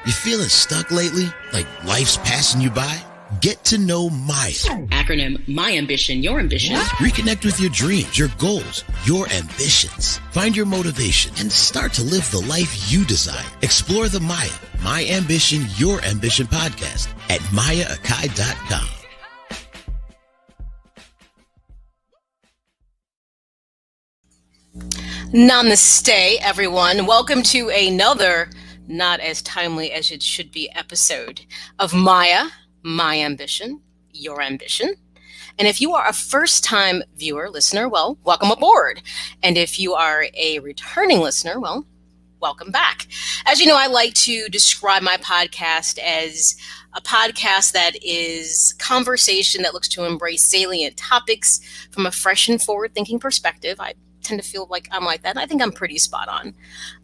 You feeling stuck lately? Like life's passing you by? Get to know M.A.Y.A. Acronym, My Ambition, Your Ambition. Reconnect with your dreams, your goals, your ambitions. Find your motivation and start to live the life you desire. Explore the M.A.Y.A, My Ambition, Your Ambition podcast at MAYAAkai.com. Namaste, everyone. Welcome to another not as timely as it should be episode of M.A.Y.A, My Ambition, Your Ambition. And if you are a first-time viewer, listener, well, welcome aboard. And if you are a returning listener, well, welcome back. As you know, I like to describe my podcast as a podcast that is conversation that looks to embrace salient topics from a fresh and forward-thinking perspective. I tend to feel like I'm like that, and I think I'm pretty spot on.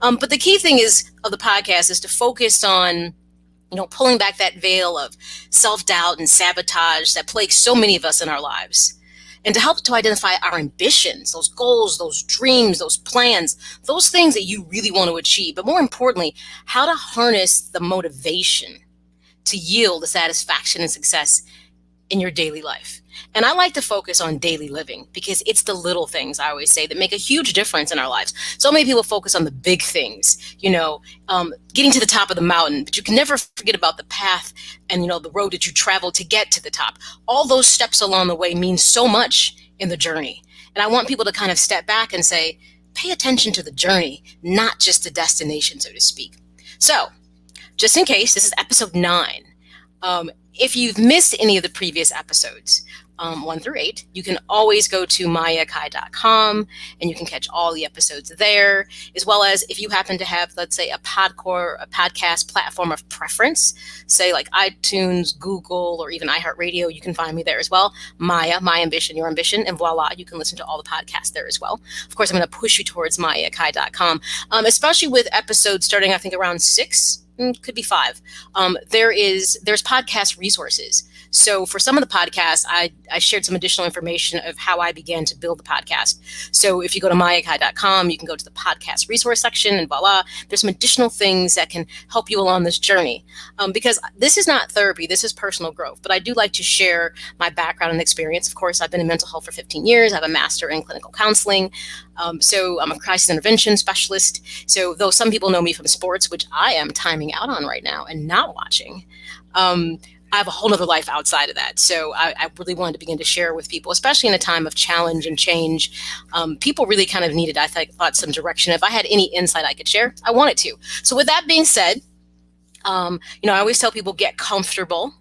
But the key thing of the podcast is to focus on, pulling back that veil of self-doubt and sabotage that plagues so many of us in our lives, and to help to identify our ambitions, those goals, those dreams, those plans, those things that you really want to achieve, but more importantly, how to harness the motivation to yield the satisfaction and success in your daily life. And I like to focus on daily living because it's the little things, I always say, that make a huge difference in our lives. So many people focus on the big things, getting to the top of the mountain, but you can never forget about the path and, the road that you travel to get to the top. All those steps along the way mean so much in the journey. And I want people to kind of step back and say, pay attention to the journey, not just the destination, so to speak. So just in case, this is episode 9. If you've missed any of the previous episodes, 1 through 8, you can always go to MAYAAkai.com and you can catch all the episodes there, as well as if you happen to have, let's say, a podcast platform of preference, say like iTunes, Google, or even iHeartRadio, you can find me there as well. M.A.Y.A, My Ambition, Your Ambition, and voila, you can listen to all the podcasts there as well. Of course, I'm going to push you towards MAYAAkai.com, especially with episodes starting, I think, around 6. Could be 5. There's podcast resources. So for some of the podcasts, I shared some additional information of how I began to build the podcast. So if you go to MAYAAkai.com, you can go to the podcast resource section and voila, there's some additional things that can help you along this journey. Because this is not therapy, this is personal growth. But I do like to share my background and experience. Of course, I've been in mental health for 15 years. I have a master in clinical counseling. So I'm a crisis intervention specialist. So though some people know me from sports, which I am timing out on right now and not watching, I have a whole other life outside of that. So I really wanted to begin to share with people, especially in a time of challenge and change. People really kind of needed, I thought, some direction. If I had any insight I could share, I wanted to. So with that being said, I always tell people, get comfortable.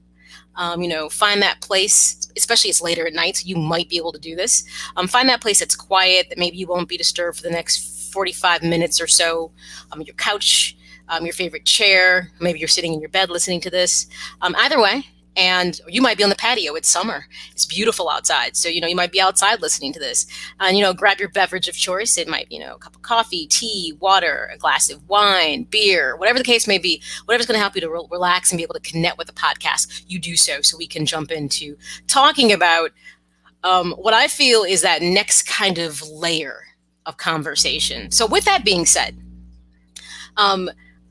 Find that place, especially it's later at night, so you might be able to do this. Find that place that's quiet, that maybe you won't be disturbed for the next 45 minutes or so. Your couch, your favorite chair, maybe you're sitting in your bed listening to this. Either way, and you might be on the patio. It's summer. It's beautiful outside. So, you might be outside listening to this. And, grab your beverage of choice. It might be, a cup of coffee, tea, water, a glass of wine, beer, whatever the case may be, whatever's going to help you to relax and be able to connect with the podcast, you do so we can jump into talking about what I feel is that next kind of layer of conversation. So with that being said,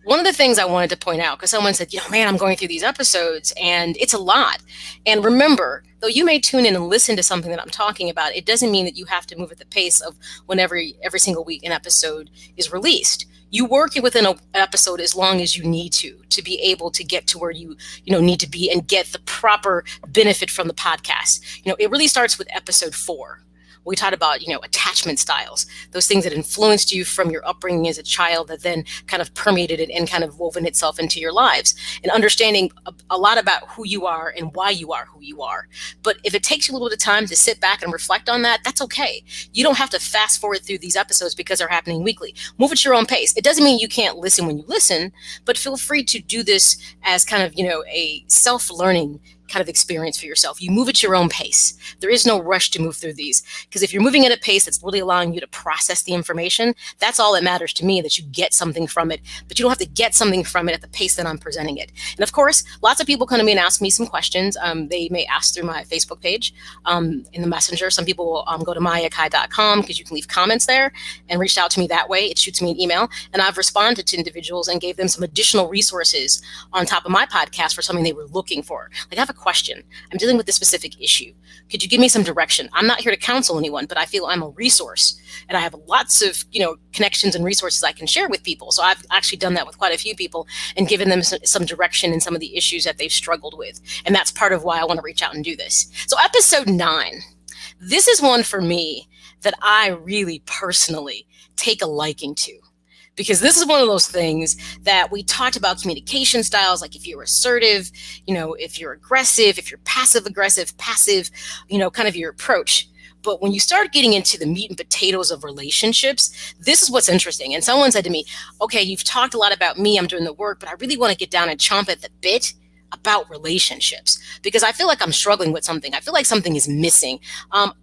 one of the things I wanted to point out, because someone said, man, I'm going through these episodes and it's a lot. And remember, though you may tune in and listen to something that I'm talking about, it doesn't mean that you have to move at the pace of whenever every single week an episode is released. You work within an episode as long as you need to be able to get to where you need to be and get the proper benefit from the podcast. It really starts with episode 4. We talked about, attachment styles, those things that influenced you from your upbringing as a child that then kind of permeated it and kind of woven itself into your lives, and understanding a lot about who you are and why you are who you are. But if it takes you a little bit of time to sit back and reflect on that, that's okay. You don't have to fast forward through these episodes because they're happening weekly. Move at your own pace. It doesn't mean you can't listen when you listen, but feel free to do this as kind of, a self-learning kind of experience for yourself. You move at your own pace. There is no rush to move through these, because if you're moving at a pace that's really allowing you to process the information, that's all that matters to me, that you get something from it, but you don't have to get something from it at the pace that I'm presenting it. And of course, lots of people come to me and ask me some questions. They may ask through my Facebook page in the messenger. Some people will go to maya.kai.com, because you can leave comments there, and reach out to me that way. It shoots me an email, and I've responded to individuals and gave them some additional resources on top of my podcast for something they were looking for. Like, I have a question. I'm dealing with this specific issue. Could you give me some direction? I'm not here to counsel anyone, but I feel I'm a resource, and I have lots of, connections and resources I can share with people. So I've actually done that with quite a few people and given them some direction in some of the issues that they've struggled with. And that's part of why I want to reach out and do this. So episode 9, this is one for me that I really personally take a liking to. Because this is one of those things that we talked about, communication styles, like if you're assertive, if you're aggressive, if you're passive, kind of your approach. But when you start getting into the meat and potatoes of relationships, this is what's interesting. And someone said to me, okay, you've talked a lot about me, I'm doing the work, but I really want to get down and chomp at the bit about relationships, because I feel like I'm struggling with something. I feel like something is missing.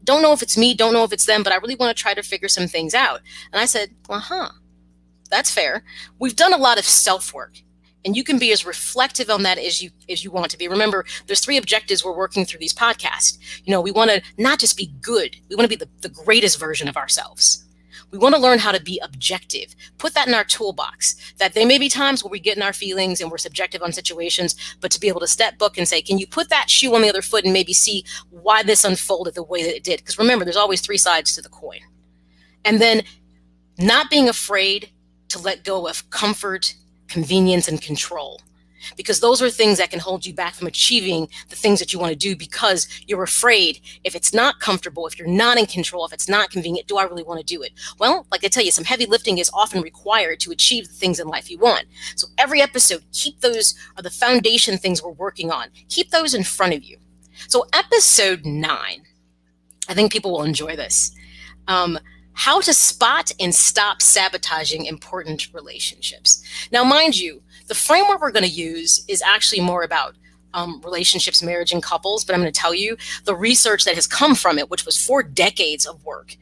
Don't know if it's me, don't know if it's them, but I really want to try to figure some things out. And I said, that's fair. We've done a lot of self-work, and you can be as reflective on that as you want to be. Remember, there's 3 objectives we're working through these podcasts. We want to not just be good. We want to be the greatest version of ourselves. We want to learn how to be objective. Put that in our toolbox, that there may be times where we get in our feelings and we're subjective on situations, but to be able to step back and say, can you put that shoe on the other foot and maybe see why this unfolded the way that it did? Because remember, there's always 3 sides to the coin. And then not being afraid to let go of comfort, convenience, and control, because those are things that can hold you back from achieving the things that you want to do, because you're afraid if it's not comfortable, if you're not in control, if it's not convenient, do I really want to do it? Well, like I tell you, some heavy lifting is often required to achieve the things in life you want. So every episode, keep those are the foundation things we're working on. Keep those in front of you. So episode 9, I think people will enjoy this. How to spot and stop sabotaging important relationships. Now, mind you, the framework we're going to use is actually more about relationships, marriage, and couples, but I'm going to tell you the research that has come from it, which was 4 decades of work,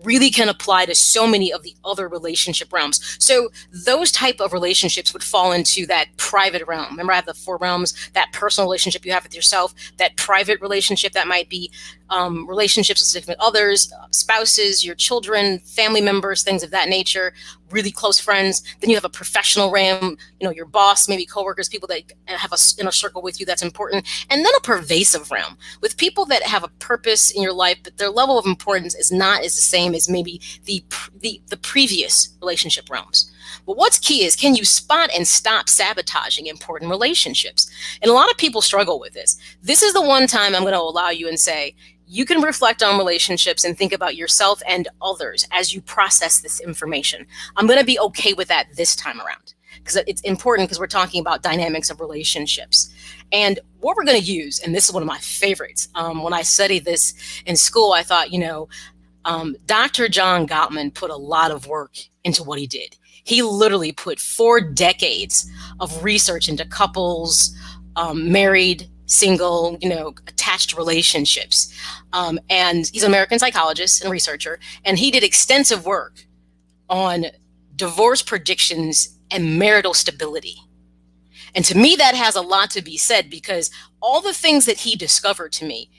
really can apply to so many of the other relationship realms. So those type of relationships would fall into that private realm. Remember, I have the 4 realms: that personal relationship you have with yourself, that private relationship that might be relationships with significant others, spouses, your children, family members, things of that nature, really close friends. Then you have a professional realm, your boss, maybe coworkers, people that have a inner circle with you that's important. And then a pervasive realm with people that have a purpose in your life, but their level of importance is not as the same as maybe the previous relationship realms. But what's key is, can you spot and stop sabotaging important relationships? And a lot of people struggle with this. This is the one time I'm going to allow you and say, you can reflect on relationships and think about yourself and others as you process this information. I'm going to be okay with that this time around, because it's important, because we're talking about dynamics of relationships. And what we're going to use, and this is one of my favorites, when I studied this in school, I thought, Dr. John Gottman put a lot of work into what he did. He literally put 4 decades of research into couples, married, single, attached relationships. And he's an American psychologist and researcher, and he did extensive work on divorce predictions and marital stability. And to me, that has a lot to be said, because all the things that he discovered to me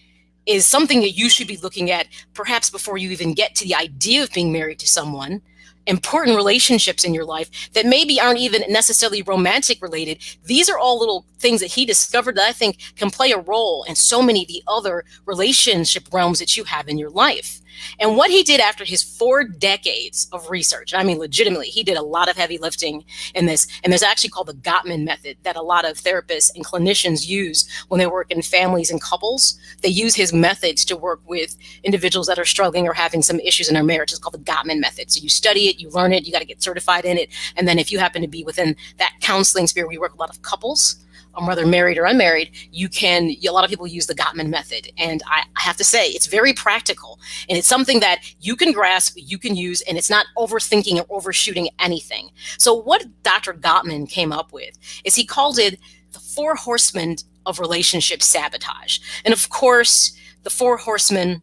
is something that you should be looking at perhaps before you even get to the idea of being married to someone. Important relationships in your life that maybe aren't even necessarily romantic related. These are all little things that he discovered that I think can play a role in so many of the other relationship realms that you have in your life. And what he did after his 4 decades of research, I mean, legitimately, he did a lot of heavy lifting in this. And there's actually called the Gottman method that a lot of therapists and clinicians use when they work in families and couples. They use his methods to work with individuals that are struggling or having some issues in their marriage. It's called the Gottman method. So you study it, you learn it, you got to get certified in it. And then if you happen to be within that counseling sphere, we work with a lot of couples, whether married or unmarried, a lot of people use the Gottman method. And I have to say, it's very practical. And it's something that you can grasp, you can use, and it's not overthinking or overshooting anything. So what Dr. Gottman came up with is he called it the 4 horsemen of relationship sabotage. And of course, the four horsemen,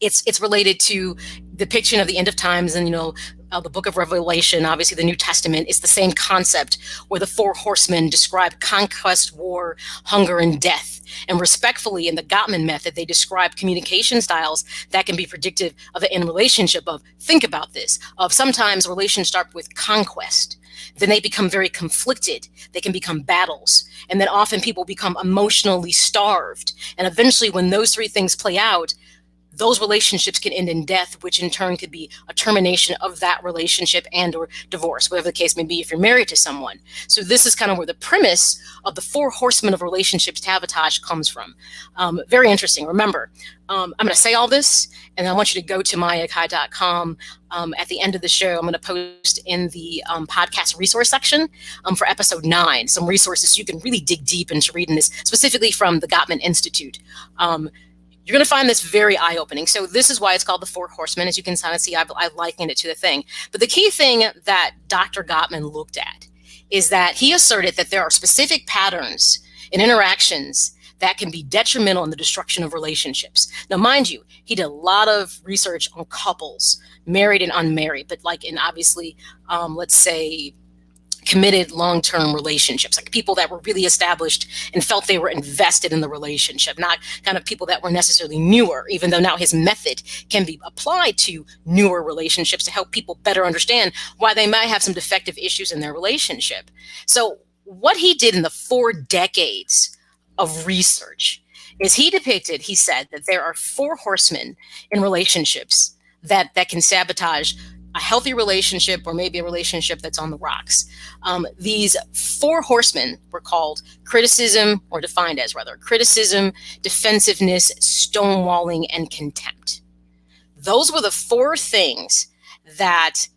it's related to depiction of the end of times, and the book of Revelation, obviously the New Testament. It's the same concept where the four horsemen describe conquest, war, hunger, and death. And respectfully, in the Gottman method, they describe communication styles that can be predictive of an in relationship of, think about this, of sometimes relations start with conquest. Then they become very conflicted. They can become battles. And then often people become emotionally starved. And eventually, when those three things play out, those relationships can end in death, which in turn could be a termination of that relationship and or divorce, whatever the case may be if you're married to someone. So this is kind of where the premise of the four horsemen of relationship sabotage comes from. Very interesting. Remember, I'm going to say all this, and I want you to go to myakai.com. At the end of the show, I'm going to post in the podcast resource section for episode 9, some resources you can really dig deep into reading this, specifically from the Gottman Institute. You're going to find this very eye-opening. So this is why it's called the Four Horsemen. As you can kind of see, I likened it to the thing. But the key thing that Dr. Gottman looked at is that he asserted that there are specific patterns in interactions that can be detrimental in the destruction of relationships. Now, mind you, he did a lot of research on couples, married and unmarried, but like in obviously, let's say, committed long-term relationships, like people that were really established and felt they were invested in the relationship, not kind of people that were necessarily newer, even though now his method can be applied to newer relationships to help people better understand why they might have some defective issues in their relationship. So what he did in the 4 decades of research is he said that there are 4 horsemen in relationships that can sabotage a healthy relationship, or maybe a relationship that's on the rocks. These 4 horsemen were called criticism, or defined as rather, criticism, defensiveness, stonewalling, and contempt. Those were the 4 things that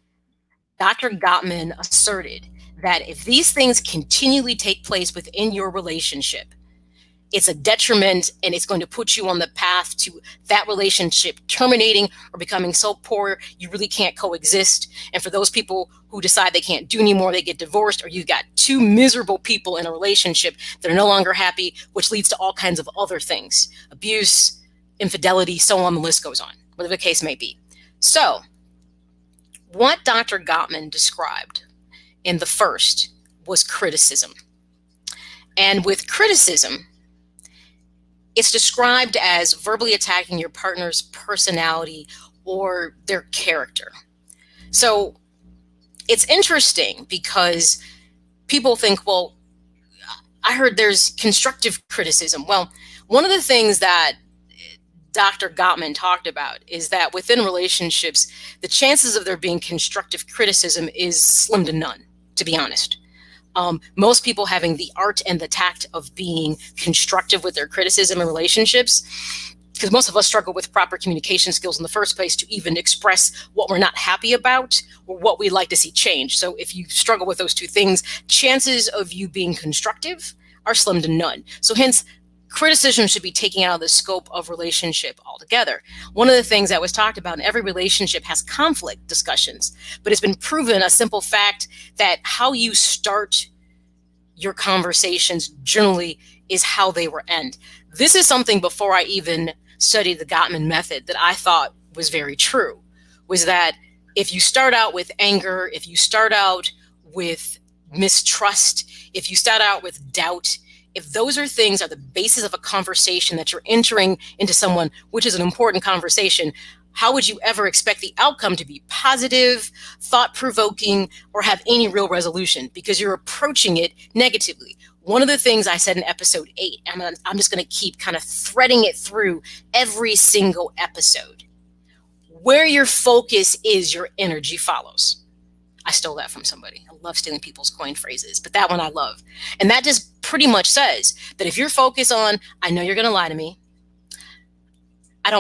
Dr. Gottman asserted that if these things continually take place within your relationship, it's a detriment, and it's going to put you on the path to that relationship terminating or becoming so poor you really can't coexist. And for those people who decide they can't do anymore, they get divorced, or you've got 2 miserable people in a relationship that are no longer happy, which leads to all kinds of other things, abuse, infidelity, so on, the list goes on, whatever the case may be. So what Dr. Gottman described in the first was criticism. And with criticism, it's described as verbally attacking your partner's personality or their character. So it's interesting because people think, well, I heard there's constructive criticism. Well, one of the things that Dr. Gottman talked about is that within relationships, the chances of there being constructive criticism is slim to none, to be honest. Most people having the art and the tact of being constructive with their criticism in relationships, because most of us struggle with proper communication skills in the first place to even express what we're not happy about or what we'd like to see change. So if you struggle with those 2 things, chances of you being constructive are slim to none. So hence, criticism should be taken out of the scope of relationship altogether. One of the things that was talked about in every relationship has conflict discussions, but it's been proven a simple fact that how you start your conversations generally is how they will end. This is something before I even studied the Gottman method that I thought was very true, was that if you start out with anger, if you start out with mistrust, if you start out with doubt, if those things are the basis of a conversation that you're entering into someone, which is an important conversation, how would you ever expect the outcome to be positive, thought-provoking, or have any real resolution? Because you're approaching it negatively. One of the things I said in episode 8, I'm just going to keep kind of threading it through every single episode. Where your focus is, your energy follows. I stole that from somebody. I love stealing people's coined phrases, but that one I love. And that just pretty much says that if you're focused on, I know you're going to lie to me, I'm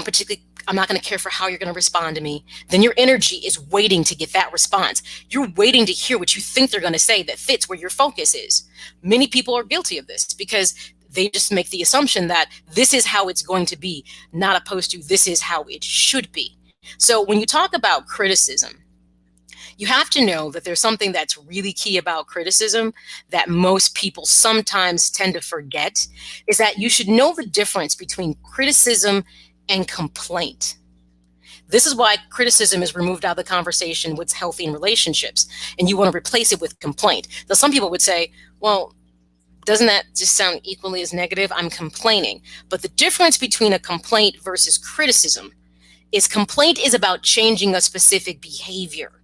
not going to care for how you're going to respond to me, then your energy is waiting to get that response. You're waiting to hear what you think they're going to say that fits where your focus is. Many people are guilty of this because they just make the assumption that this is how it's going to be, not opposed to this is how it should be. So when you talk about criticism, You have to know that there's something that's really key about criticism that most people sometimes tend to forget, is that you should know the difference between criticism and complaint. This is why criticism is removed out of the conversation what's healthy in relationships, and you want to replace it with complaint. Now, some people would say, well, doesn't that just sound equally as negative? I'm complaining. But the difference between a complaint versus criticism is complaint is about changing a specific behavior,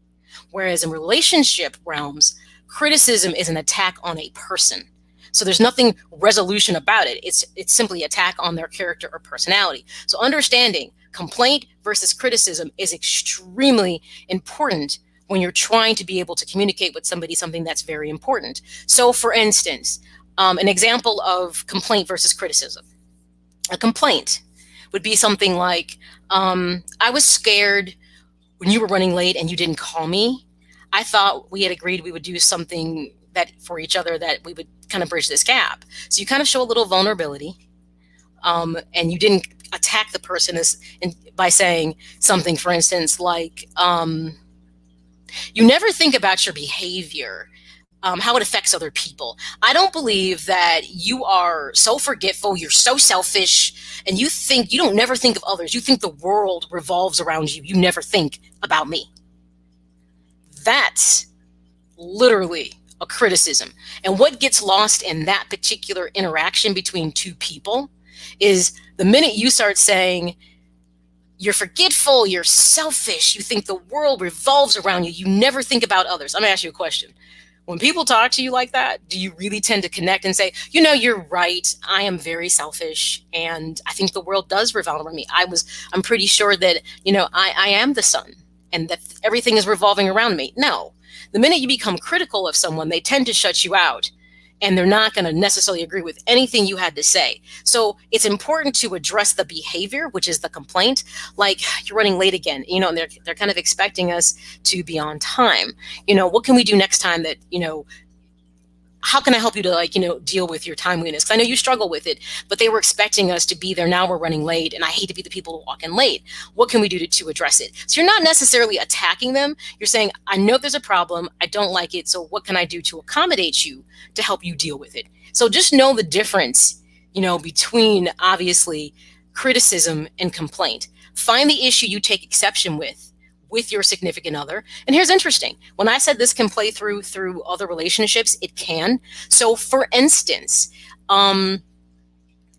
whereas in relationship realms, criticism is an attack on a person. So there's nothing resolution about it. It's simply attack on their character or personality. So understanding complaint versus criticism is extremely important when you're trying to be able to communicate with somebody something that's very important. So for instance, an example of complaint versus criticism. A complaint would be something like, I was scared when you were running late and you didn't call me. I thought we had agreed we would do something that for each other that we would kind of bridge this gap. So you kind of show a little vulnerability, and you didn't attack the person by saying something, for instance, like, you never think about your behavior, how it affects other people. I don't believe that you are so forgetful, you're so selfish, and you don't never think of others. You think the world revolves around you. You never think about me. That's literally a criticism. And what gets lost in that particular interaction between two people is the minute you start saying, you're forgetful, you're selfish, you think the world revolves around you, you never think about others. I'm gonna ask you a question. When people talk to you like that, do you really tend to connect and say, you're right, I am very selfish, and I think the world does revolve around me. I'm pretty sure that, I am the sun, and that everything is revolving around me. No. The minute you become critical of someone, they tend to shut you out, and they're not going to necessarily agree with anything you had to say. So it's important to address the behavior, which is the complaint. Like, you're running late again, and they're kind of expecting us to be on time. What can we do next time that, how can I help you to deal with your timeliness? Because I know you struggle with it, but they were expecting us to be there. Now we're running late, and I hate to be the people who walk in late. What can we do to address it? So you're not necessarily attacking them. You're saying, I know there's a problem. I don't like it. So what can I do to accommodate you to help you deal with it? So just know the difference, between obviously criticism and complaint. Find the issue you take exception with your significant other. And here's interesting. When I said this can play through other relationships, it can. So for instance,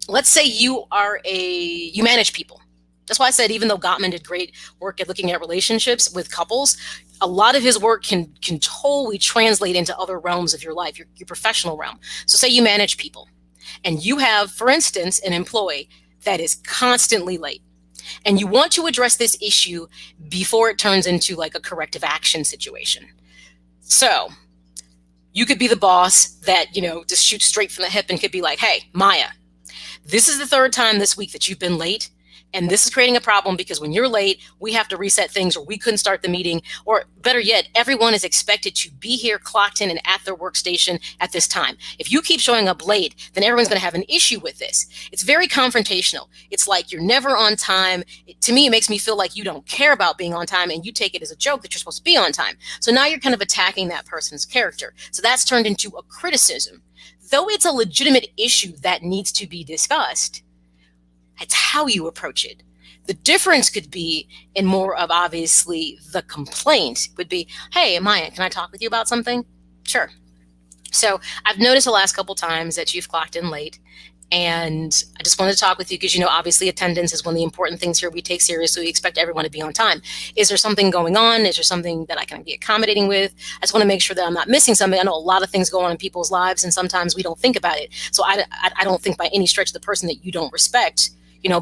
let's say you manage people. That's why I said, even though Gottman did great work at looking at relationships with couples, a lot of his work can totally translate into other realms of your life, your professional realm. So say you manage people, and you have, for instance, an employee that is constantly late. And you want to address this issue before it turns into like a corrective action situation. So you could be the boss that, just shoots straight from the hip and could be like, hey, Maya, this is the third time this week that you've been late. And this is creating a problem because when you're late, we have to reset things, or we couldn't start the meeting, or better yet, everyone is expected to be here, clocked in and at their workstation at this time. If you keep showing up late, then everyone's going to have an issue with this. It's very confrontational. It's like you're never on time. To me, it makes me feel like you don't care about being on time, and you take it as a joke that you're supposed to be on time. So now you're kind of attacking that person's character. So that's turned into a criticism. Though it's a legitimate issue that needs to be discussed, it's how you approach it. The difference could be in more of, obviously, the complaint would be, hey, Maya, can I talk with you about something? Sure. So I've noticed the last couple times that you've clocked in late, and I just wanted to talk with you because, obviously attendance is one of the important things here we take seriously. We expect everyone to be on time. Is there something going on? Is there something that I can be accommodating with? I just want to make sure that I'm not missing something. I know a lot of things go on in people's lives, and sometimes we don't think about it. So I don't think by any stretch the person that you don't respect,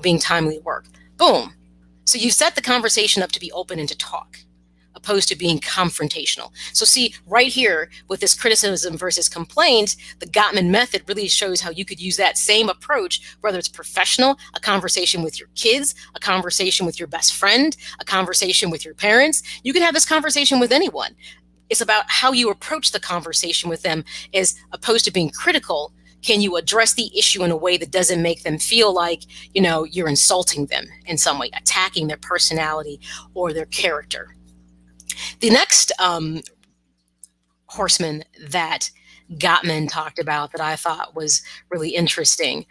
being timely at work. Boom. So you set the conversation up to be open and to talk, opposed to being confrontational. So see, right here with this criticism versus complaint, the Gottman method really shows how you could use that same approach, whether it's professional, a conversation with your kids, a conversation with your best friend, a conversation with your parents. You can have this conversation with anyone. It's about how you approach the conversation with them as opposed to being critical. Can you address the issue in a way that doesn't make them feel like, you're insulting them in some way, attacking their personality or their character? The next horseman that Gottman talked about that I thought was really interesting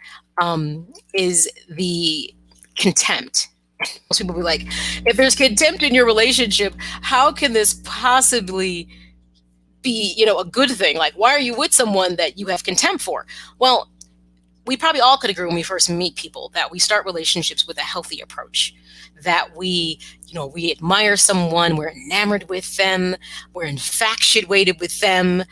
is the contempt. Most people will be like, if there's contempt in your relationship, how can this possibly be, a good thing? Like, why are you with someone that you have contempt for? Well, we probably all could agree when we first meet people that we start relationships with a healthy approach, that we admire someone, we're enamored with them, we're infatuated with them.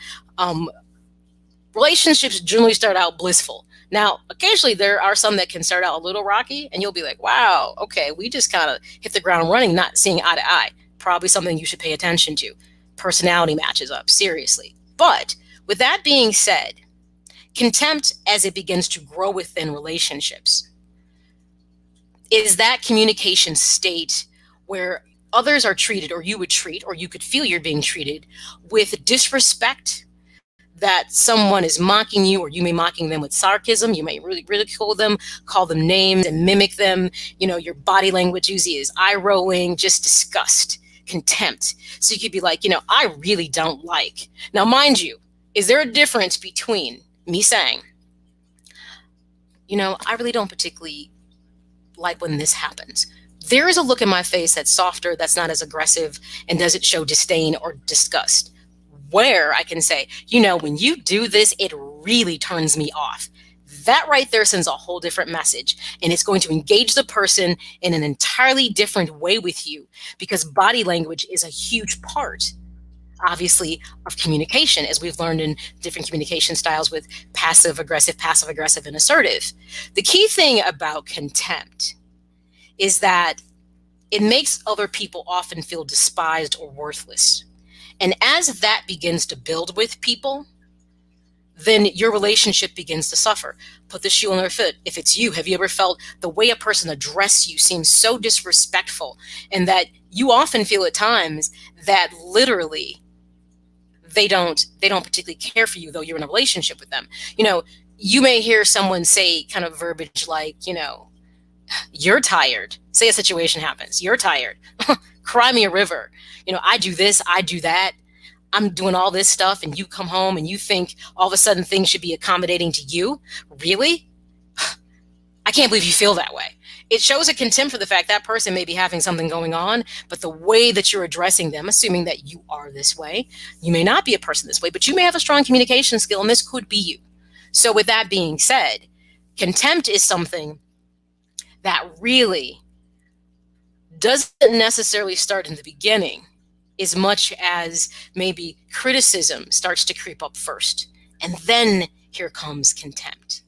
Relationships generally start out blissful. Now, occasionally there are some that can start out a little rocky, and you'll be like, wow, okay, we just kind of hit the ground running, not seeing eye to eye. Probably something you should pay attention to. Personality matches up, seriously. But with that being said, contempt, as it begins to grow within relationships, is that communication state where others are treated, or you would treat, or you could feel you're being treated with disrespect, that someone is mocking you, or you may mocking them with sarcasm. You may really ridicule them, call them names and mimic them. Your body language usually is eye rolling, just disgust, contempt. So you could be like, I really don't like. Now, mind you, is there a difference between me saying, I really don't particularly like when this happens? There is a look in my face that's softer, that's not as aggressive, and doesn't show disdain or disgust, where I can say, when you do this, it really turns me off. That right there sends a whole different message, and it's going to engage the person in an entirely different way with you, because body language is a huge part, obviously, of communication, as we've learned in different communication styles with passive aggressive, and assertive. The key thing about contempt is that it makes other people often feel despised or worthless. And as that begins to build with people, then your relationship begins to suffer. Put the shoe on their foot. If it's you, have you ever felt the way a person addresses you seems so disrespectful, and that you often feel at times that literally they don't particularly care for you, though you're in a relationship with them? You may hear someone say kind of verbiage like, you're tired. Say a situation happens. You're tired. Cry me a river. I do this, I do that. I'm doing all this stuff, and you come home and you think all of a sudden things should be accommodating to you. Really? I can't believe you feel that way. It shows a contempt for the fact that person may be having something going on, but the way that you're addressing them, assuming that you are this way, you may not be a person this way, but you may have a strong communication skill, and this could be you. So with that being said, contempt is something that really doesn't necessarily start in the beginning, as much as maybe criticism starts to creep up first. And then here comes contempt.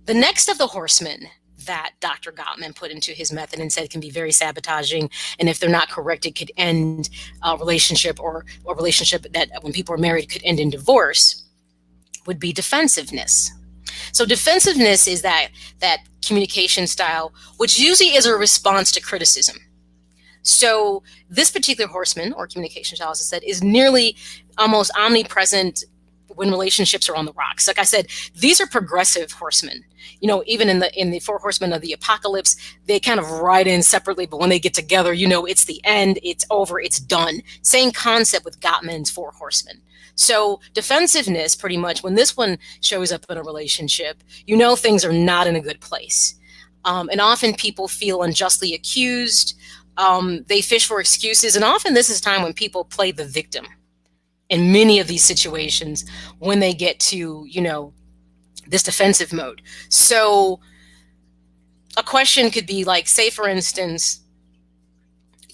The next of the horsemen that Dr. Gottman put into his method and said can be very sabotaging, and if they're not corrected, could end a relationship, or a relationship that when people are married could end in divorce, would be defensiveness. So defensiveness is that communication style, which usually is a response to criticism. So this particular horseman or communication style, as I said, is nearly almost omnipresent when relationships are on the rocks. Like I said, these are progressive horsemen. Even in the four horsemen of the apocalypse, they kind of ride in separately, but when they get together, it's the end, it's over, it's done. Same concept with Gottman's four horsemen. So defensiveness, pretty much, when this one shows up in a relationship, things are not in a good place. And often people feel unjustly accused. They fish for excuses. And often this is time when people play the victim in many of these situations when they get to, this defensive mode. So a question could be like, say, for instance,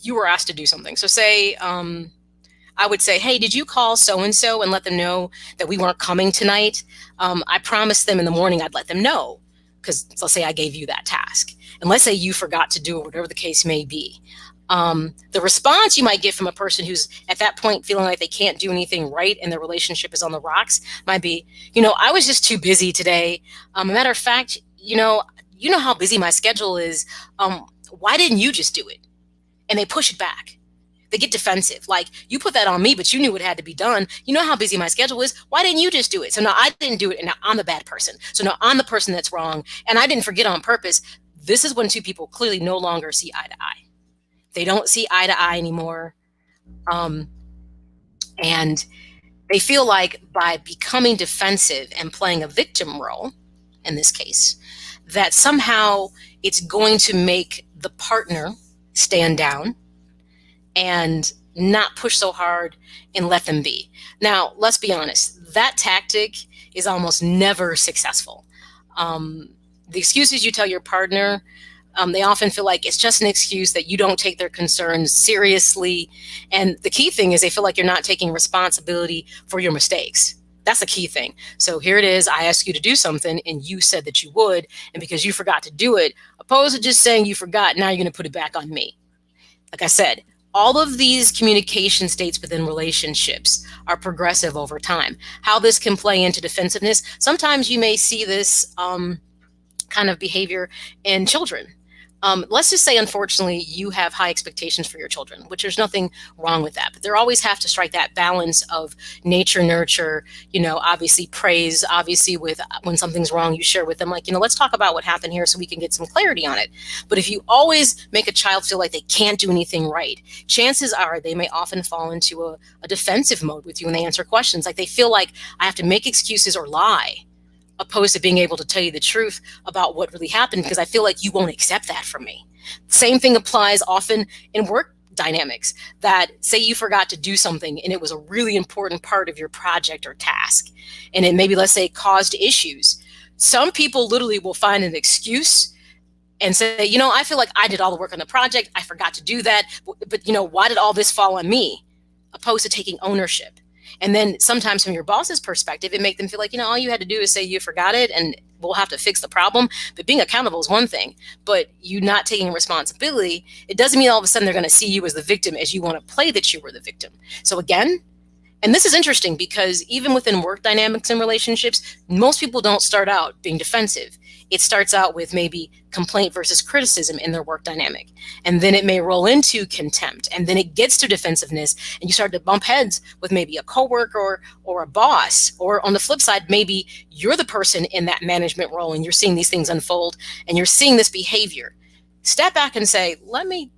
you were asked to do something. So say, I would say, hey, did you call so-and-so and let them know that we weren't coming tonight? I promised them in the morning I'd let them know, because let's say I gave you that task. And let's say you forgot to do it, whatever the case may be. The response you might get from a person who's at that point feeling like they can't do anything right and their relationship is on the rocks might be, I was just too busy today. A matter of fact, you know how busy my schedule is. Why didn't you just do it? And they push it back. They get defensive. Like, you put that on me, but you knew it had to be done. You know how busy my schedule is. Why didn't you just do it? So now I didn't do it, and now I'm the bad person. So now I'm the person that's wrong, and I didn't forget on purpose. This is when two people clearly no longer see eye to eye. They don't see eye to eye anymore. And they feel like by becoming defensive and playing a victim role, in this case, that somehow it's going to make the partner stand down and not push so hard and let them be. Now, let's be honest, that tactic is almost never successful. The excuses you tell your partner, they often feel like it's just an excuse, that you don't take their concerns seriously. And the key thing is they feel like you're not taking responsibility for your mistakes. That's the key thing. So here it is. I asked you to do something and you said that you would. And because you forgot to do it, opposed to just saying you forgot, now you're going to put it back on me. Like I said, all of these communication states within relationships are progressive over time. How this can play into defensiveness, sometimes you may see this kind of behavior in children. Let's just say, unfortunately, you have high expectations for your children, which there's nothing wrong with that. But there always have to strike that balance of nature, nurture, obviously praise, obviously with when something's wrong, you share with them, like, let's talk about what happened here so we can get some clarity on it. But if you always make a child feel like they can't do anything right, chances are they may often fall into a defensive mode with you when they answer questions. Like they feel like I have to make excuses or lie, opposed to being able to tell you the truth about what really happened, because I feel like you won't accept that from me. Same thing applies often in work dynamics, that say you forgot to do something and it was a really important part of your project or task, and it maybe, let's say, caused issues. Some people literally will find an excuse and say, I feel like I did all the work on the project, I forgot to do that, but why did all this fall on me? Opposed to taking ownership. And then sometimes from your boss's perspective, it make them feel like, all you had to do is say you forgot it and we'll have to fix the problem. But being accountable is one thing, but you not taking responsibility, it doesn't mean all of a sudden they're going to see you as the victim, as you want to play that you were the victim. So again, and this is interesting because even within work dynamics and relationships, most people don't start out being defensive. It starts out with maybe complaint versus criticism in their work dynamic. And then it may roll into contempt. And then it gets to defensiveness and you start to bump heads with maybe a coworker or a boss. Or on the flip side, maybe you're the person in that management role and you're seeing these things unfold and you're seeing this behavior. Step back and say, let me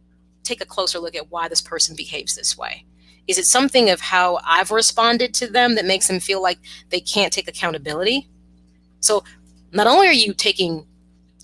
take a closer look at why this person behaves this way. Is it something of how I've responded to them that makes them feel like they can't take accountability? So not only are you taking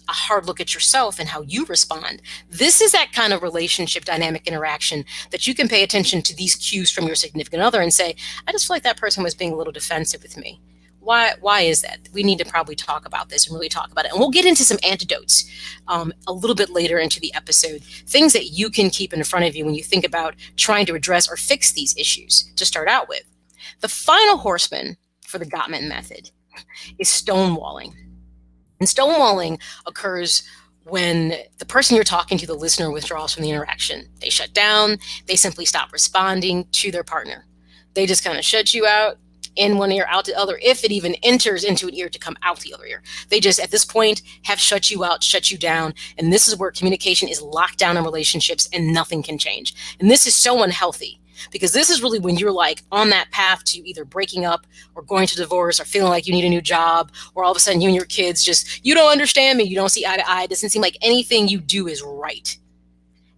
a hard look at yourself and how you respond, this is that kind of relationship dynamic interaction that you can pay attention to these cues from your significant other and say, I just feel like that person was being a little defensive with me. Why is that? We need to probably talk about this and really talk about it. And we'll get into some antidotes a little bit later into the episode, things that you can keep in front of you when you think about trying to address or fix these issues to start out with. The final horseman for the Gottman method is stonewalling. And stonewalling occurs when the person you're talking to, the listener, withdraws from the interaction. They shut down. They simply stop responding to their partner. They just kind of shut you out, in one ear, out the other, if it even enters into an ear to come out the other ear. They just, at this point, have shut you out, shut you down. And this is where communication is locked down in relationships and nothing can change. And this is so unhealthy, because this is really when you're like on that path to either breaking up or going to divorce or feeling like you need a new job, or all of a sudden you and your kids just, you don't understand me, you don't see eye to eye, it doesn't seem like anything you do is right.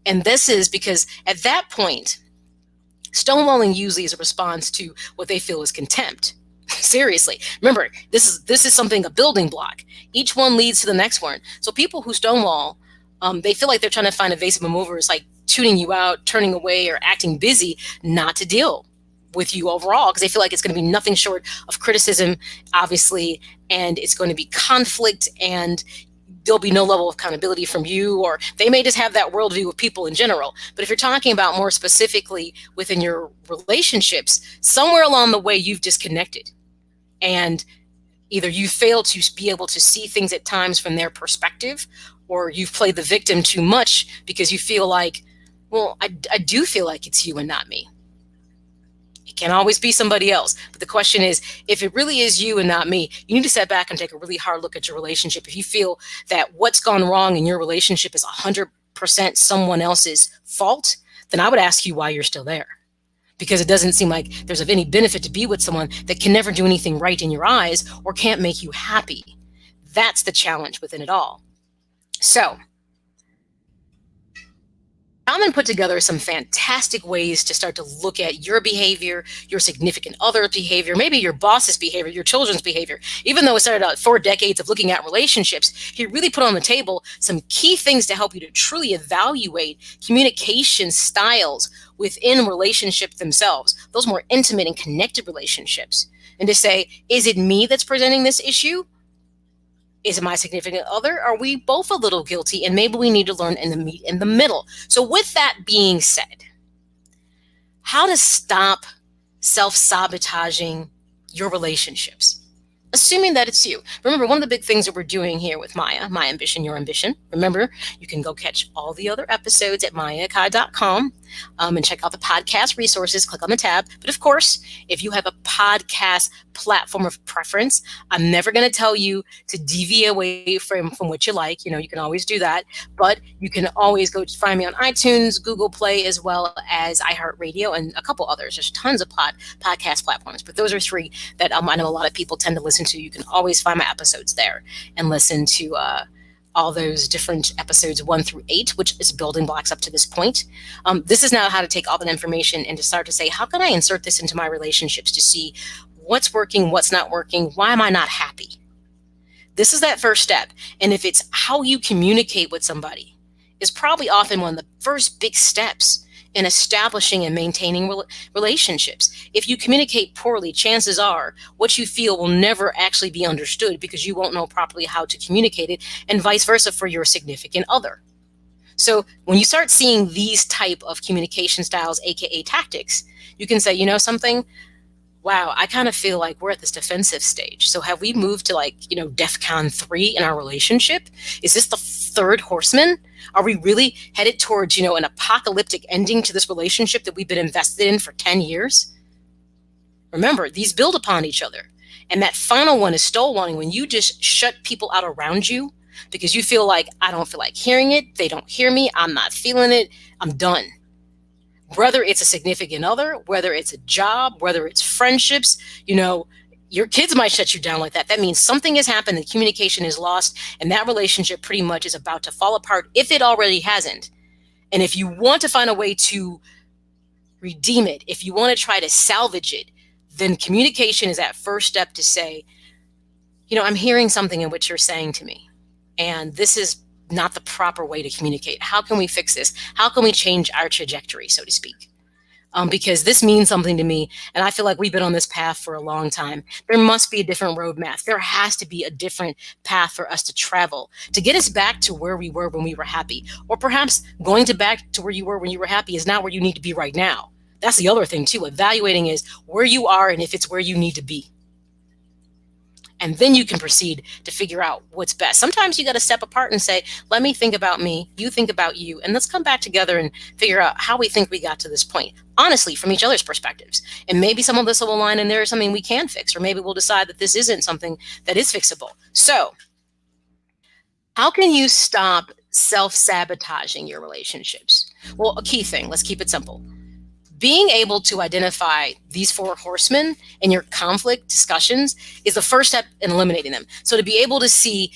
And this is because at that point, stonewalling usually is a response to what they feel is contempt. Seriously. Remember, this is something, a building block. Each one leads to the next one. So people who stonewall, they feel like they're trying to find evasive maneuvers, like tuning you out, turning away, or acting busy, not to deal with you overall, because they feel like it's going to be nothing short of criticism, obviously, and it's going to be conflict, and there'll be no level of accountability from you, or they may just have that worldview of people in general. But if you're talking about more specifically within your relationships, somewhere along the way you've disconnected, and either you fail to be able to see things at times from their perspective, or you've played the victim too much because you feel like, well, I do feel like it's you and not me. It can always be somebody else. But the question is, if it really is you and not me, you need to step back and take a really hard look at your relationship. If you feel that what's gone wrong in your relationship is 100% someone else's fault, then I would ask you why you're still there. Because it doesn't seem like there's of any benefit to be with someone that can never do anything right in your eyes or can't make you happy. That's the challenge within it all. So, Gottman put together some fantastic ways to start to look at your behavior, your significant other's behavior, maybe your boss's behavior, your children's behavior. Even though it started out 4 decades of looking at relationships, he really put on the table some key things to help you to truly evaluate communication styles within relationships themselves, those more intimate and connected relationships. And to say, is it me that's presenting this issue? Is it my significant other? Are we both a little guilty? And maybe we need to learn in the meet in the middle. So with that being said, how to stop self-sabotaging your relationships, assuming that it's you. Remember, one of the big things that we're doing here with M.A.Y.A, My Ambition, Your Ambition. Remember, you can go catch all the other episodes at myakai.com and check out the podcast resources. Click on the tab. But of course, if you have a podcast platform of preference, I'm never going to tell you to deviate away from what you like. You can always do that. But you can always go find me on iTunes, Google Play, as well as iHeartRadio and a couple others. There's tons of podcast platforms. But those are 3 that I know a lot of people tend to listen to. You can always find my episodes there and listen to all those different episodes 1 through 8, which is building blocks up to this point. This is now how to take all that information and to start to say, how can I insert this into my relationships to see what's working, what's not working, why am I not happy? This is that first step. And if it's how you communicate with somebody is probably often one of the first big steps in establishing and maintaining relationships. If you communicate poorly, chances are what you feel will never actually be understood because you won't know properly how to communicate it, and vice versa for your significant other. So when you start seeing these type of communication styles, aka tactics, you can say, something, wow, I kind of feel like we're at this defensive stage. So have we moved to DEFCON 3 in our relationship? Is this the 3rd horseman? Are we really headed towards, an apocalyptic ending to this relationship that we've been invested in for 10 years? Remember, these build upon each other. And that final one is stonewalling, when you just shut people out around you because you feel like, I don't feel like hearing it. They don't hear me. I'm not feeling it. I'm done. Whether it's a significant other, whether it's a job, whether it's friendships, your kids might shut you down like that. That means something has happened and communication is lost, and that relationship pretty much is about to fall apart if it already hasn't. And if you want to find a way to redeem it, if you want to try to salvage it, then communication is that first step to say, I'm hearing something in what you're saying to me, and this is not the proper way to communicate. How can we fix this? How can we change our trajectory, so to speak? Because this means something to me, and I feel like we've been on this path for a long time. There must be a different roadmap. There has to be a different path for us to travel to get us back to where we were when we were happy. Or perhaps going back to where you were when you were happy is not where you need to be right now. That's the other thing too. Evaluating is where you are and if it's where you need to be. And then you can proceed to figure out what's best. Sometimes you got to step apart and say, let me think about me, you think about you, and let's come back together and figure out how we think we got to this point, honestly, from each other's perspectives. And maybe some of this will align and there is something we can fix, or maybe we'll decide that this isn't something that is fixable. So how can you stop self-sabotaging your relationships? Well, a key thing, let's keep it simple. Being able to identify these 4 horsemen in your conflict discussions is the first step in eliminating them. So to be able to see,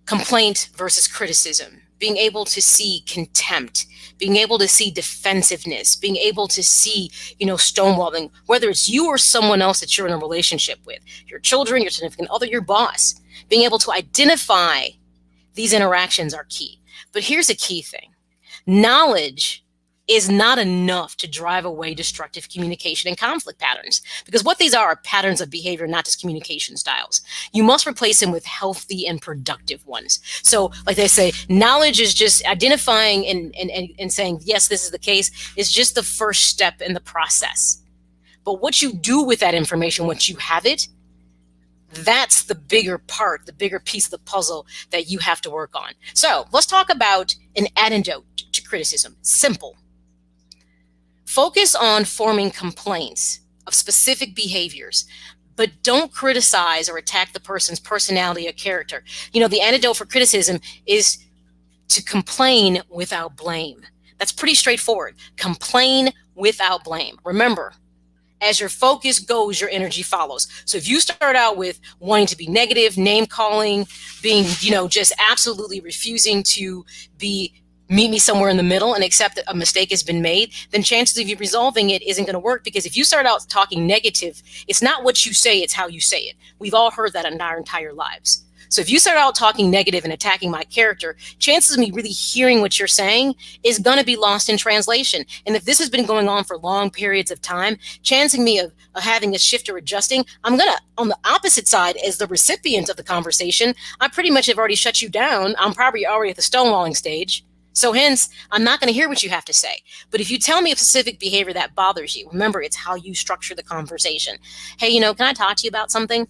complaint versus criticism, being able to see contempt, being able to see defensiveness, being able to see, stonewalling, whether it's you or someone else that you're in a relationship with, your children, your significant other, your boss, being able to identify these interactions are key. But here's a key thing. Knowledge is not enough to drive away destructive communication and conflict patterns, because what these are patterns of behavior, not just communication styles. You must replace them with healthy and productive ones. So like they say, knowledge is just identifying and saying, yes, this is the case, is just the first step in the process. But what you do with that information once you have it, that's the bigger part, the bigger piece of the puzzle that you have to work on. So let's talk about an antidote to criticism. Simple. Focus on forming complaints of specific behaviors, but don't criticize or attack the person's personality or character. The antidote for criticism is to complain without blame. That's pretty straightforward. Complain without blame. Remember, as your focus goes, your energy follows. So if you start out with wanting to be negative, name calling, being, just absolutely refusing to be meet me somewhere in the middle and accept that a mistake has been made, then chances of you resolving it isn't going to work, because if you start out talking negative, it's not what you say, it's how you say it. We've all heard that in our entire lives. So if you start out talking negative and attacking my character, chances of me really hearing what you're saying is going to be lost in translation. And if this has been going on for long periods of time, chancing me of having a shift or adjusting, I'm going to, on the opposite side, as the recipient of the conversation, I pretty much have already shut you down. I'm probably already at the stonewalling stage. So hence, I'm not going to hear what you have to say. But if you tell me a specific behavior that bothers you, remember, it's how you structure the conversation. Hey, can I talk to you about something?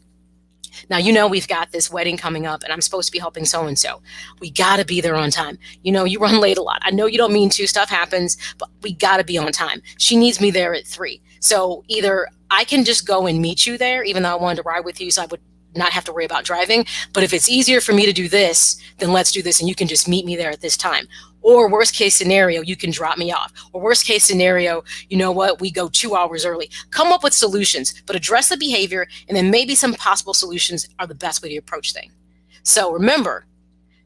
Now, we've got this wedding coming up and I'm supposed to be helping so-and-so. We got to be there on time. You run late a lot. I know you don't mean to, stuff happens, but we got to be on time. She needs me there at 3. So either I can just go and meet you there, even though I wanted to ride with you, so I would not have to worry about driving. But if it's easier for me to do this, then let's do this and you can just meet me there at this time. Or worst case scenario, you can drop me off. Or worst case scenario, we go 2 hours early. Come up with solutions, but address the behavior, and then maybe some possible solutions are the best way to approach things. So remember,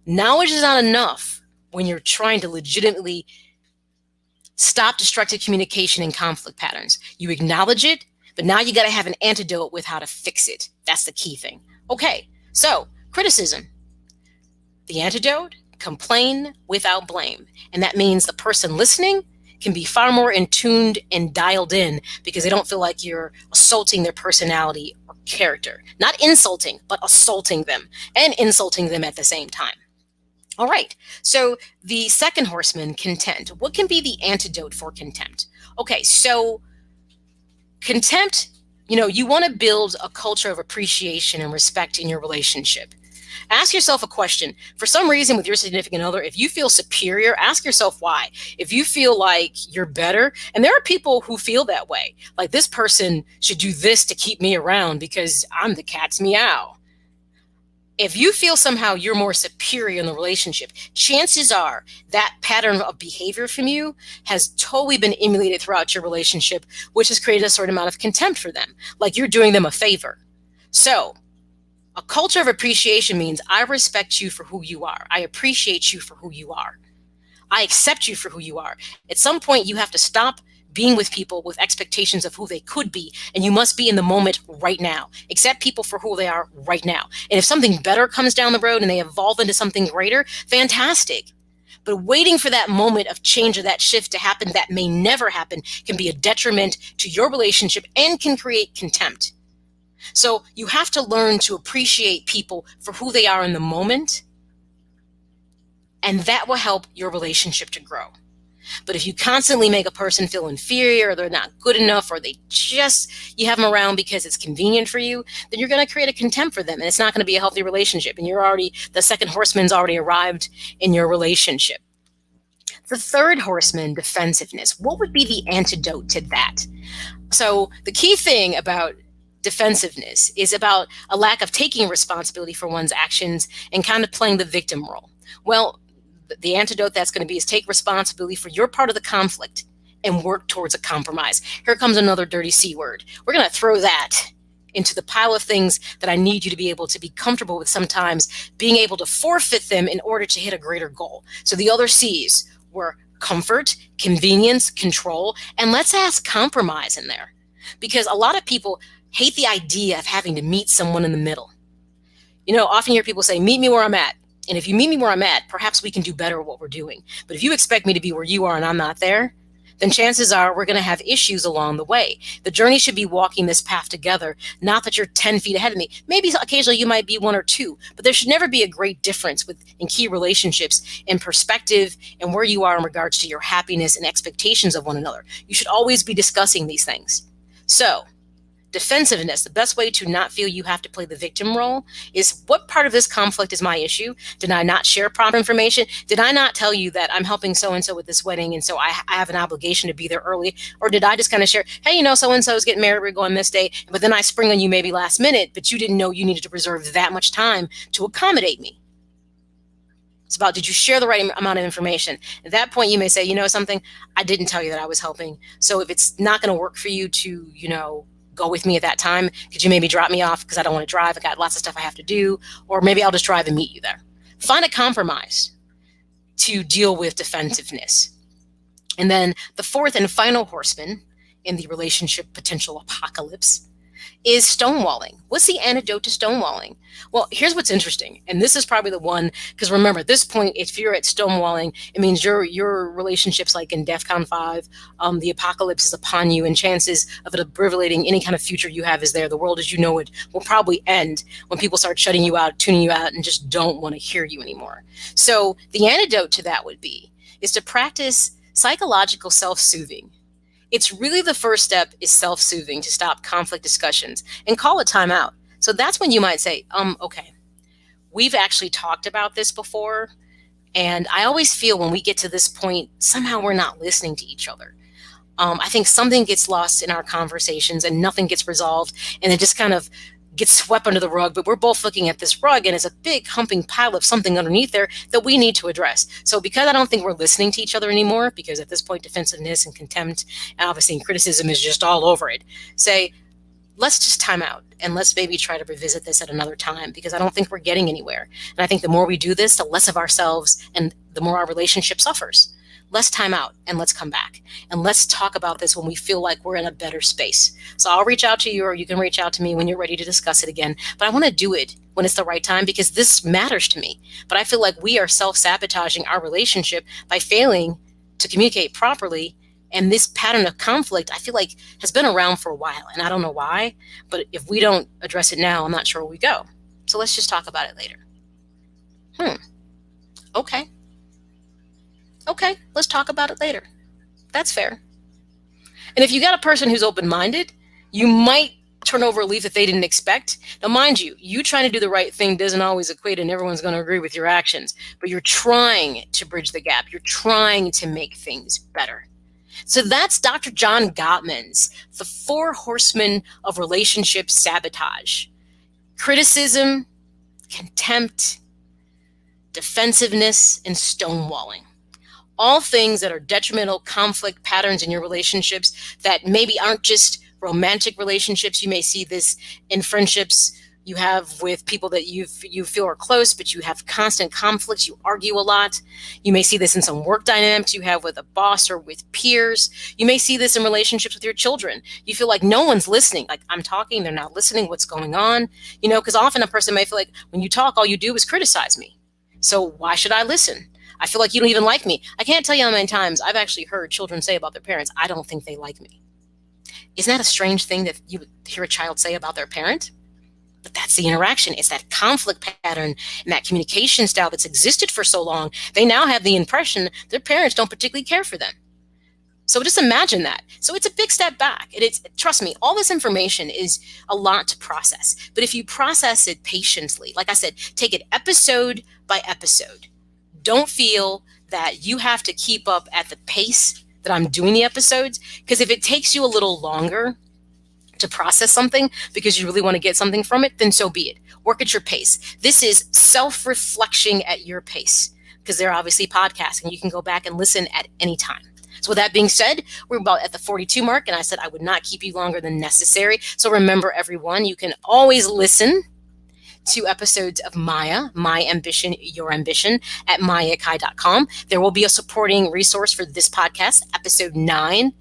knowledge is not enough when you're trying to legitimately stop destructive communication and conflict patterns. You acknowledge it, but now you got to have an antidote with how to fix it. That's the key thing. Okay, so criticism. The antidote: complain without blame. And that means the person listening can be far more in tuned and dialed in, because they don't feel like you're assaulting their personality or character. Not insulting, but assaulting them and insulting them at the same time. All right, so the second horseman, contempt. What can be the antidote for contempt? Okay, so contempt, you want to build a culture of appreciation and respect in your relationship. Ask yourself a question. For some reason with your significant other, if you feel superior, ask yourself why. If you feel like you're better, and there are people who feel that way, like this person should do this to keep me around because I'm the cat's meow. If you feel somehow you're more superior in the relationship, chances are that pattern of behavior from you has totally been emulated throughout your relationship, which has created a certain amount of contempt for them, like you're doing them a favor. So a culture of appreciation means I respect you for who you are. I appreciate you for who you are. I accept you for who you are. At some point, you have to stop being with people with expectations of who they could be, and you must be in the moment right now. Accept people for who they are right now. And if something better comes down the road and they evolve into something greater, fantastic. But waiting for that moment of change or that shift to happen that may never happen can be a detriment to your relationship and can create contempt. So you have to learn to appreciate people for who they are in the moment, and that will help your relationship to grow. But if you constantly make a person feel inferior, or they're not good enough, or you have them around because it's convenient for you, then you're going to create a contempt for them, and it's not going to be a healthy relationship. And the second horseman's already arrived in your relationship. The third horseman, defensiveness. What would be the antidote to that? So the key thing about defensiveness is about a lack of taking responsibility for one's actions and kind of playing the victim role. Well, the antidote that's going to be is take responsibility for your part of the conflict and work towards a compromise. Here comes another dirty C word. We're going to throw that into the pile of things that I need you to be able to be comfortable with, sometimes being able to forfeit them in order to hit a greater goal. So the other C's were comfort, convenience, control, and let's ask compromise in there, because a lot of people hate the idea of having to meet someone in the middle. Often you hear people say, meet me where I'm at. And if you meet me where I'm at, perhaps we can do better at what we're doing. But if you expect me to be where you are and I'm not there, then chances are we're going to have issues along the way. The journey should be walking this path together, not that you're 10 feet ahead of me. Maybe occasionally you might be 1 or 2, but there should never be a great difference in key relationships in perspective and where you are in regards to your happiness and expectations of one another. You should always be discussing these things. So, defensiveness, the best way to not feel you have to play the victim role is, what part of this conflict is my issue? Did I not share proper information? Did I not tell you that I'm helping so-and-so with this wedding, and so I have an obligation to be there early? Or did I just kind of share, hey, so-and-so is getting married, we're going this day, but then I spring on you maybe last minute, but you didn't know you needed to reserve that much time to accommodate me. It's about, did you share the right amount of information? At that point, you may say, something, I didn't tell you that I was helping. So if it's not going to work for you to, go with me at that time, could you maybe drop me off because I don't want to drive? I got lots of stuff I have to do, or maybe I'll just drive and meet you there. Find a compromise. to deal with defensiveness. And then the fourth and final horseman in the relationship potential apocalypse is stonewalling. What's the antidote to stonewalling? Well, here's what's interesting. And this is probably the one, because remember, at this point, if you're at stonewalling, it means your relationship's like in DEFCON 5. The apocalypse is upon you, and chances of it obliterating any kind of future you have is there. The world as you know it will probably end when people start shutting you out, tuning you out, and just don't want to hear you anymore. So the antidote to that is to practice psychological self-soothing. It's really the first step is self-soothing to stop conflict discussions and call a timeout. So that's when you might say, okay, we've actually talked about this before. And I always feel when we get to this point, somehow we're not listening to each other. I think something gets lost in our conversations and nothing gets resolved. And it just kind of gets swept under the rug, but we're both looking at this rug and it's a big humping pile of something underneath there that we need to address. So because I don't think we're listening to each other anymore, because at this point defensiveness and contempt and obviously criticism is just all over it, say, let's just time out and let's maybe try to revisit this at another time, because I don't think we're getting anywhere. And I think the more we do this, the less of ourselves and the more our relationship suffers. Let's time out and let's come back and let's talk about this when we feel like we're in a better space. So I'll reach out to you, or you can reach out to me when you're ready to discuss it again. But I want to do it when it's the right time, because this matters to me. But I feel like we are self-sabotaging our relationship by failing to communicate properly. And this pattern of conflict, I feel like, has been around for a while. And I don't know why, but if we don't address it now, I'm not sure where we go. So let's just talk about it later. Okay, let's talk about it later. That's fair. And if you got a person who's open-minded, you might turn over a leaf that they didn't expect. Now, mind you, you trying to do the right thing doesn't always equate and everyone's going to agree with your actions, but you're trying to bridge the gap. You're trying to make things better. So that's Dr. John Gottman's The 4 Horsemen of Relationship Sabotage. Criticism, contempt, defensiveness, and stonewalling. All things that are detrimental conflict patterns in your relationships that maybe aren't just romantic relationships. You may see this in friendships you have with people that you feel are close, but you have constant conflicts. You argue a lot. You may see this in some work dynamics you have with a boss or with peers. You may see this in relationships with your children. You feel like no one's listening. Like, I'm talking, they're not listening. What's going on? Because often a person may feel like when you talk, all you do is criticize me. So why should I listen? I feel like you don't even like me. I can't tell you how many times I've actually heard children say about their parents, I don't think they like me. Isn't that a strange thing that you would hear a child say about their parent? But that's the interaction. It's that conflict pattern and that communication style that's existed for so long. They now have the impression their parents don't particularly care for them. So just imagine that. So it's a big step back. Trust me, all this information is a lot to process. But if you process it patiently, like I said, take it episode by episode. Don't feel that you have to keep up at the pace that I'm doing the episodes, because if it takes you a little longer to process something because you really want to get something from it, then so be it. Work at your pace. This is self-reflection at your pace, because they're obviously podcasts and you can go back and listen at any time. So with that being said, we're about at the 42 mark, and I said I would not keep you longer than necessary. So remember, everyone, you can always listen to episodes of M.A.Y.A, My Ambition, Your Ambition, at myakai.com. There will be a supporting resource for this podcast, episode 9,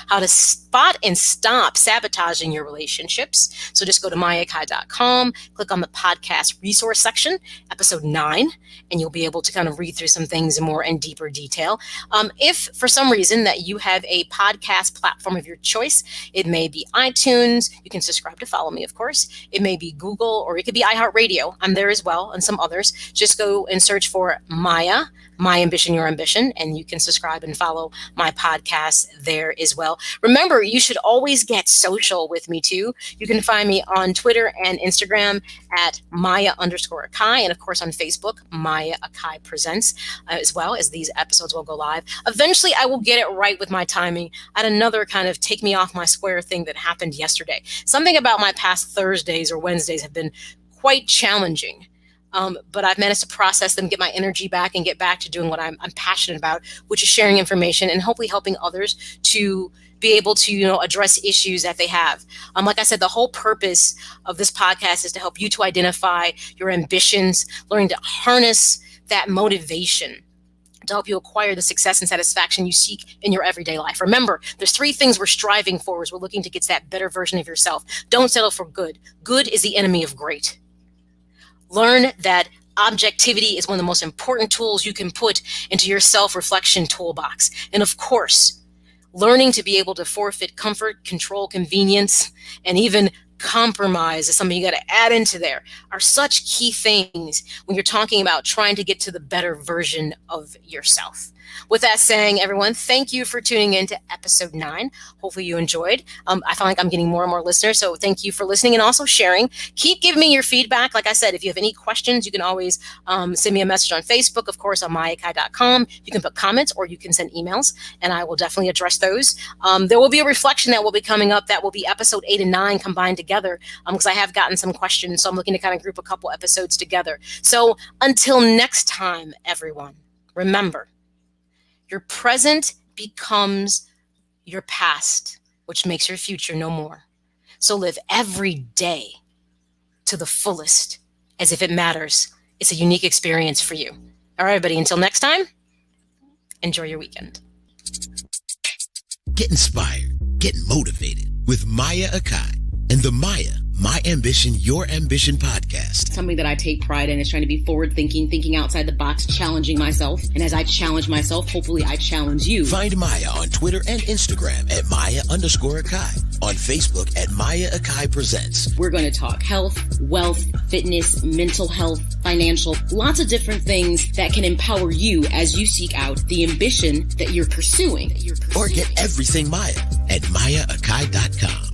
how to spot and stop sabotaging your relationships. So just go to myakai.com, click on the podcast resource section, episode 9, and you'll be able to kind of read through some things more in deeper detail. If for some reason that you have a podcast platform of your choice, it may be iTunes. You can subscribe to follow me, of course. It may be Google, or it could be iHeartRadio. I'm there as well, and some others. Just go and search for M.A.Y.A, My Ambition, Your Ambition, and you can subscribe and follow my podcast there as well. Remember, you should always get social with me too. You can find me on Twitter and Instagram at Maya_Akai, and of course on Facebook, Maya Akai Presents, as well as these episodes will go live. Eventually, I will get it right with my timing. I had another kind of take me off my square thing that happened yesterday. Something about my past Thursdays or Wednesdays have been quite challenging. But I've managed to process them, get my energy back, and get back to doing what I'm passionate about, which is sharing information and hopefully helping others to be able to, address issues that they have. Like I said, the whole purpose of this podcast is to help you to identify your ambitions, learning to harness that motivation to help you acquire the success and satisfaction you seek in your everyday life. Remember, there's 3 things we're striving for as we're looking to get to that better version of yourself. Don't settle for good. Good is the enemy of great. Learn that objectivity is one of the most important tools you can put into your self-reflection toolbox. And of course, learning to be able to forfeit comfort, control, convenience, and even compromise is something you got to add into there, are such key things when you're talking about trying to get to the better version of yourself. With that saying, everyone, thank you for tuning in to episode 9. Hopefully you enjoyed. I feel like I'm getting more and more listeners, so thank you for listening and also sharing. Keep giving me your feedback. Like I said, if you have any questions, you can always send me a message on Facebook, of course, on my.com. You can put comments or you can send emails, and I will definitely address those. There will be a reflection that will be coming up that will be episode 8 and 9 combined together, because I have gotten some questions, so I'm looking to kind of group a couple episodes together. So until next time, everyone, remember, your present becomes your past, which makes your future no more. So live every day to the fullest, as if it matters. It's a unique experience for you. All right, everybody, until next time, enjoy your weekend. Get inspired, get motivated with M.A.Y.A and the M.A.Y.A, My Ambition, Your Ambition podcast. Something that I take pride in is trying to be forward thinking, thinking outside the box, challenging myself. And as I challenge myself, hopefully I challenge you. Find M.A.Y.A on Twitter and Instagram at M.A.Y.A_Akai. On Facebook at M.A.Y.A Akai Presents. We're going to talk health, wealth, fitness, mental health, financial, lots of different things that can empower you as you seek out the ambition that you're pursuing. Or get everything M.A.Y.A at M.A.Y.A Akai.com.